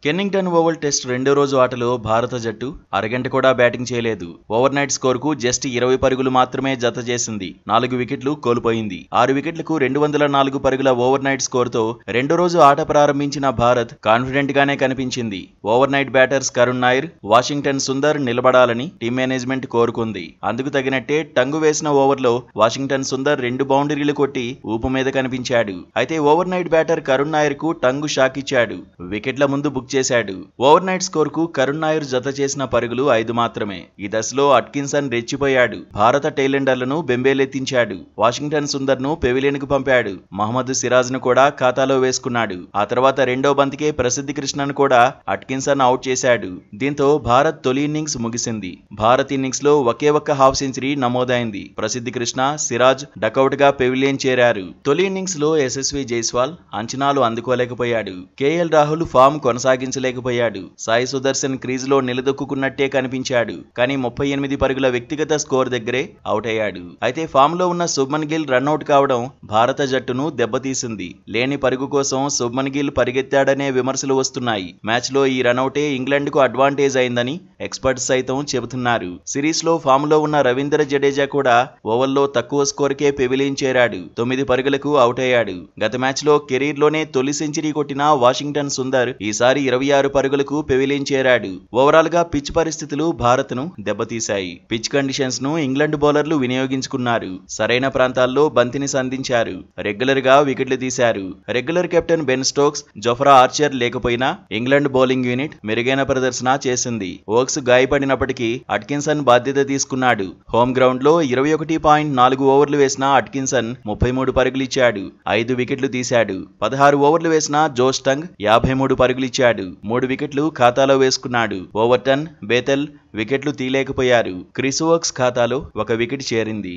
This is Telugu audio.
కెన్నింగ్టన్ ఓవల్ టెస్ట్ రెండో రోజు ఆటలో భారత జట్టు అరగంట కూడా బ్యాటింగ్ చేయలేదు. ఓవర్ నైట్ స్కోరుకు జస్ట్ 20 పరుగులు మాత్రమే జత చేసింది. 4 వికెట్లు కోల్పోయింది. 6 వికెట్లకు 204 పరుగుల ఓవర్ నైట్ స్కోరుతో రెండో రోజు ఆట ప్రారంభించిన భారత్ కాన్ఫిడెంట్ గానే కనిపించింది. Over night batters Karun Nair, Washington Sundar నిలబడాలని టీం మేనేజ్మెంట్ కోరుకుంది. అందుకు తగినట్టే టంగు వేసిన ఓవర్లో వాషింగ్టన్ సుందర్ 2 బౌండరీలు కొట్టి ఊపు మీద కనిపించాడు. అయితే over night batter Karun Nair కు టంగు షాక్ ఇచ్చాడు. వికెట్ల ముందు బుక్ చేశాడు. ఓవర్ నైట్ స్కోర్ కు కరుణ్ నాయర్ జత చేసిన పరుగులు 5 మాత్రమే. ఈ దశలో అట్కిన్సన్ రెచ్చిపోయాడు. భారత టైలెండర్లను బెంబేలెత్తించాడు. వాషింగ్టన్ సుందర్ ను పెవిలియన్ కు పంపాడు. మహమ్మద్ సిరాజ్ ను కూడా ఖాతాలో వేసుకున్నాడు. ఆ తర్వాత రెండో బంతికే ప్రసిద్ధి కృష్ణను కూడా అట్కిన్సన్ అవుట్ చేశాడు. దీంతో భారత్ తొలి ఇన్నింగ్స్ ముగిసింది. భారత్ ఇన్నింగ్స్ లో ఒకే ఒక్క హాఫ్ సెంచరీ నమోదైంది. ప్రసిద్ధి కృష్ణ, సిరాజ్ డకౌట్ గా పెవిలియన్ చేరారు. తొలి ఇన్నింగ్స్ లో యశస్వి జైస్వాల్ అంచనాలు అందుకోలేకపోయాడు. కేఎల్ రాహుల్ ఫామ్ కొనసాగించలేకపోయాడు. సాయి సుదర్శన్ క్రీజ్ లో నిలదొక్కున్నట్టే కనిపించాడు. కానీ 38 పరుగుల వ్యక్తిగత స్కోర్ దగ్గరే అవుట్ అయ్యాడు. అయితే ఫామ్ లో ఉన్న శుభ్మన్ గిల్ రన్అట్ కావడం భారత జట్టును దెబ్బతీసింది. లేని పరుగు కోసం శుభ్మన్ గిల్ పరిగెత్తాడనే విమర్శలు వస్తున్నాయి. మ్యాచ్ లో ఈ రన్అటే ఇంగ్లాండ్ కు అడ్వాంటేజ్ అయిందని ఎక్స్పర్ట్స్ సైతం చెబుతున్నారు. సిరీస్ లో ఫామ్ లో ఉన్న రవీంద్ర జడేజా కూడా ఓవర్లో తక్కువ స్కోర్కే పెవిలియన్ చేరాడు. 9 పరుగులకు అవుట్ అయ్యాడు. గత మ్యాచ్ లో కెరీర్ లోనే తొలి సెంచరీ కొట్టిన వాషింగ్టన్ సుందర్ ఈసారి 26 పరుగులకు పెవిలియన్ చేరాడు. ఓవరాల్ గా పిచ్ పరిస్థితులు భారత్ ను దెబ్బతీశాయి. పిచ్ కండిషన్స్ ను ఇంగ్లాండ్ బౌలర్లు వినియోగించుకున్నారు. సరైన ప్రాంతాల్లో బంతిని సంధించారు. రెగ్యులర్ గా వికెట్లు తీశారు. Regular captain Ben Stokes, Jofra Archer లేకపోయినా ఇంగ్లాండ్ బౌలింగ్ యూనిట్ మెరుగైన ప్రదర్శన చేసింది. ఓక్స్ గాయపడినప్పటికీ అట్కిన్సన్ బాధ్యత తీసుకున్నాడు. హోమ్ గ్రౌండ్ లో 21.4 ఓవర్లు వేసిన అట్కిన్సన్ 33 పరుగులిచ్చాడు. 5 వికెట్లు తీశాడు. 16 ఓవర్లు వేసిన జోష్ టంగ్ 53 పరుగులిచ్చాడు. 3 వికెట్లు ఖాతాలో వేసుకున్నాడు. ఓవర్టన్, బేతెల్ వికెట్లు తీయలేకపోయారు. క్రిస్ వోక్స్ ఖాతాలో 1 వికెట్ చేరింది.